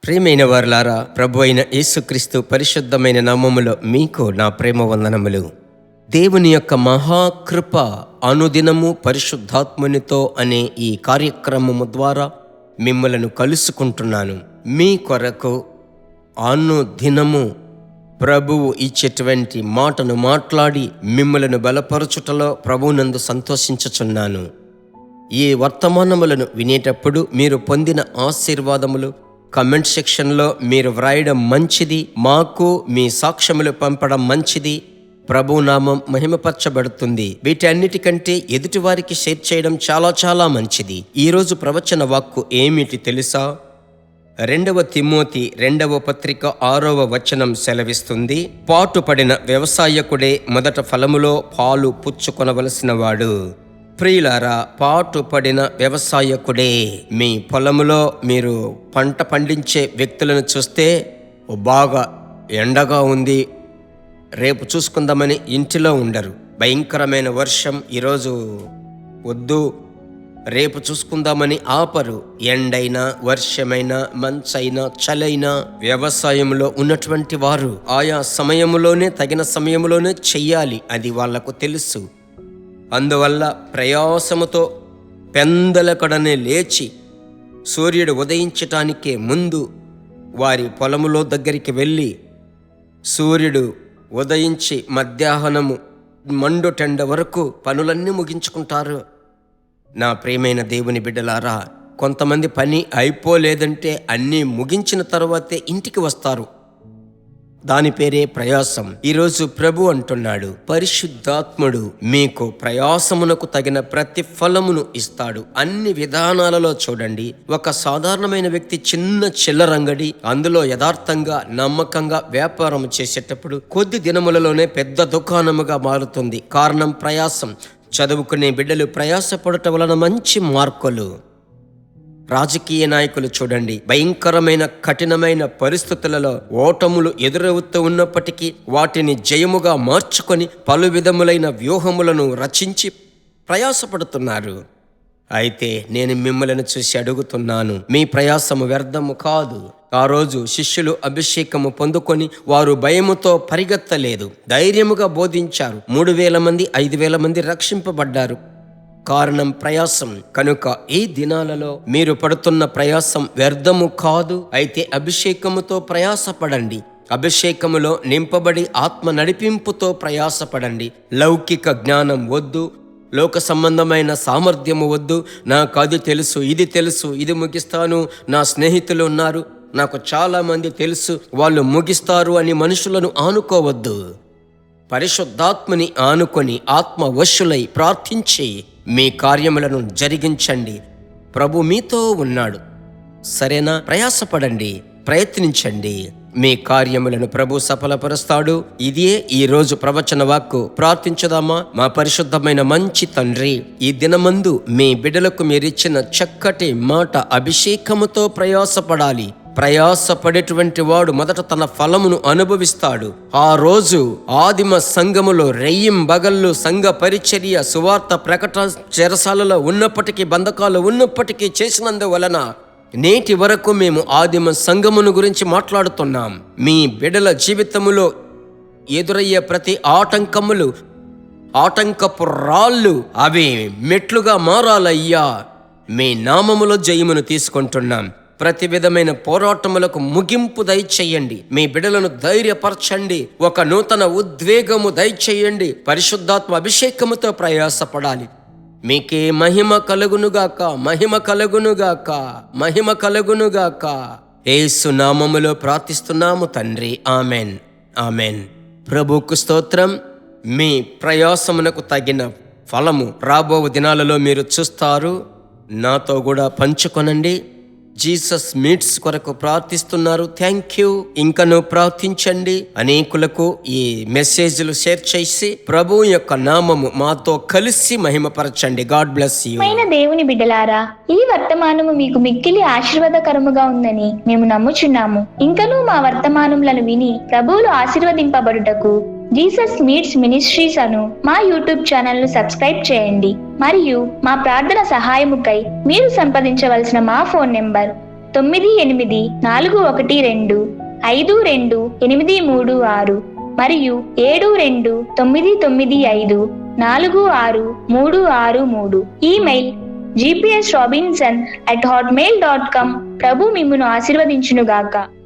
ప్రియమైన వారలారా, ప్రభు అయిన యేసుక్రీస్తు పరిశుద్ధమైన నామములో మీకు నా ప్రేమ వందనములు. దేవుని యొక్క మహాకృప అనుదినము పరిశుద్ధాత్మునితో అనే ఈ కార్యక్రమము ద్వారా మిమ్మలను కలుసుకుంటున్నాను. మీ కొరకు అనుదినము ప్రభువు ఇచ్చేటువంటి మాటను మాట్లాడి మిమ్మలను బలపరచుటలో ప్రభువునందు సంతోషించుచున్నాను. ఈ వర్తమానములను వినేటప్పుడు మీరు పొందిన ఆశీర్వాదములు కమెంట్ సెక్షన్లో మీరు వ్రాయడం మంచిది. మాకు మీ సాక్ష్యములు పంపడం మంచిది. ప్రభు నామం మహిమపరచబడుతుంది. వీటన్నిటికంటే ఎదుటి వారికి షేర్ చేయడం చాలా చాలా మంచిది. ఈరోజు ప్రవచన వాక్కు ఏమిటి తెలుసా? 2 తిమోతి 2వ పత్రిక 6వ వచనం సెలవిస్తుంది. పాటుపడిన వ్యవసాయకుడే మొదట ఫలములో పాలు పుచ్చుకొనవలసిన వాడు. ప్రియులారా, పాటుపడిన వ్యవసాయకుడే. మీ పొలములో మీరు పంట పండించే వ్యక్తులను చూస్తే బాగా ఎండగా ఉంది, రేపు చూసుకుందామని ఇంటిలో ఉండరు. భయంకరమైన వర్షం, ఈరోజు వద్దు రేపు చూసుకుందామని ఆపరు. ఎండైనా వర్షమైనా మంచైనా చలైనా వ్యవసాయంలో ఉన్నటువంటి వారు ఆయా సమయంలోనే తగిన సమయంలోనే చెయ్యాలి. అది వాళ్లకు తెలుసు. అందువల్ల ప్రయాసముతో పెందలకడనే లేచి సూర్యుడు ఉదయించటానికే ముందు వారి పొలములో దగ్గరికి వెళ్ళి సూర్యుడు ఉదయించి మధ్యాహ్నము మండుటెండ వరకు పనులన్నీ ముగించుకుంటారు. నా ప్రియమైన దేవుని బిడ్డలారా, కొంతమంది పని అయిపోలేదంటే అన్నీ ముగించిన తర్వాతే ఇంటికి వస్తారు. దాని పేరే ప్రయాసం. ఈరోజు ప్రభు అంటున్నాడు, పరిశుద్ధాత్ముడు మీకు ప్రయాసమునకు తగిన ప్రతి ఫలమును ఇస్తాడు. అన్ని విధానాలలో చూడండి. ఒక సాధారణమైన వ్యక్తి చిన్న చిల్లరంగడి అందులో యథార్థంగా నమ్మకంగా వ్యాపారం చేసేటప్పుడు కొద్ది దినములలోనే పెద్ద దుకాణముగా మారుతుంది. కారణం ప్రయాసం. చదువుకునే బిడ్డలు ప్రయాసపడటం వలన మంచి మార్కులు. రాజకీయ నాయకులు చూడండి, భయంకరమైన కఠినమైన పరిస్థితులలో ఓటములు ఎదురవుతూ ఉన్నప్పటికీ వాటిని జయముగా మార్చుకొని పలు విధములైన వ్యూహములను రచించి ప్రయాసపడుతున్నారు. అయితే నేను మిమ్మల్ని చూసి అడుగుతున్నాను, మీ ప్రయాసము వ్యర్థము కాదు. ఆ రోజు శిష్యులు అభిషేకము పొందుకొని వారు భయముతో పరిగెత్తలేదు, ధైర్యముగా బోధించారు. 3000 మంది 5000 మంది రక్షింపబడ్డారు. కారణం ప్రయాసం. కనుక ఈ దినాలలో మీరు పడుతున్న ప్రయాసం వ్యర్థము కాదు. అయితే అభిషేకముతో ప్రయాసపడండి. అభిషేకములో నింపబడి ఆత్మ నడిపింపుతో ప్రయాసపడండి. లౌకిక జ్ఞానం వద్దు, లోక సంబంధమైన సామర్థ్యము వద్దు. నాకు అది తెలుసు, ఇది తెలుసు, ఇది ముగిస్తాను, నా స్నేహితులు ఉన్నారు, నాకు చాలా మంది తెలుసు, వాళ్ళు ముగిస్తారు అని మనుషులను ఆనుకోవద్దు. పరిశుద్ధాత్మని ఆనుకొని ఆత్మవశులై ప్రార్థించి మీ కార్యములను జరిగించండి. ప్రభు మీతో ఉన్నాడు. సరేనా? ప్రయాసపడండి, ప్రయత్నించండి. మీ కార్యములను ప్రభు సఫలపరుస్తాడు. ఇదే ఈ రోజు ప్రవచన వాక్కు. ప్రార్థించుదామా? మా పరిశుద్ధమైన మంచి తండ్రి, ఈ దినమందు మీ బిడ్డలకు మీరిచ్చిన చక్కటి మాట, అభిషేకముతో ప్రయాసపడాలి. ప్రయాసపడేటువంటి వాడు మొదట తన ఫలమును అనుభవిస్తాడు. ఆ రోజు ఆదిమ సంఘములో రెయ్యింబగళ్ళు సంఘ పరిచర్య, సువార్త ప్రకటన చెరసాలలో ఉన్నప్పటికీ, బంధకాలు ఉన్నప్పటికీ చేసినందువలన నేటి వరకు మేము ఆదిమ సంఘమును గురించి మాట్లాడుతున్నాం. మీ బిడ్డల జీవితములో ఎదురయ్యే ప్రతి ఆటంకములు, ఆటంకపు రాళ్ళు, అవి మెట్లుగా మారాలయ్యా. మీ నామములో జయమును తీసుకుంటున్నాం. ప్రతి విధమైన పోరాటములకు ముగింపు దయచేయండి. మీ బిడ్డలను ధైర్యపరచండి. ఒక నూతన ఉద్వేగము దయచేయండి. పరిశుద్ధాత్మ అభిషేకముతో ప్రయాసపడాలి. మీకే మహిమ కలుగునుగాక, మహిమ కలుగునుగాక, మహిమ కలుగునుగాక. యేసు నామములో ప్రార్థిస్తున్నాము తండ్రి. Amen, amen. ప్రభువుకు స్తోత్రం. మీ ప్రయాసమునకు తగిన ఫలము రాబో దినాలలో మీరు చూస్తారు. నాతో కూడా పంచుకొనండి. జీసస్ మీట్స్ కొరకు ప్రార్థిస్తున్నారు. Thank you. ఇంకను ప్రార్థించండి. అనేకులకు ఈ మెసేజ్లు షేర్ చేసి ప్రభు యొక్క నామము మాతో కలిసి మహిమపరచండి. God bless you. దేవుని బిడ్డలారా, ఈ వర్తమానము మీకు మిక్కిలి ఆశీర్వాదకరముగా ఉందని మేము నమ్ముచున్నాము. ఇంకనూ మా వర్తమానములను విని ప్రభువులు ఆశీర్వదింపబడుటకు జీసస్ మీట్స్ మినిస్ట్రీస్ అను మా యూట్యూబ్ ఛానల్ ను సబ్స్క్రైబ్ చేయండి. మరియు మా ప్రార్థన సహాయముకై మీరు సంప్రదించవలసిన మా ఫోన్ నెంబర్ 9841252836 మరియు 7299546363. Email gpsrobinson@hotmail.com. ప్రభు మిమ్మును ఆశీర్వదించునుగాక.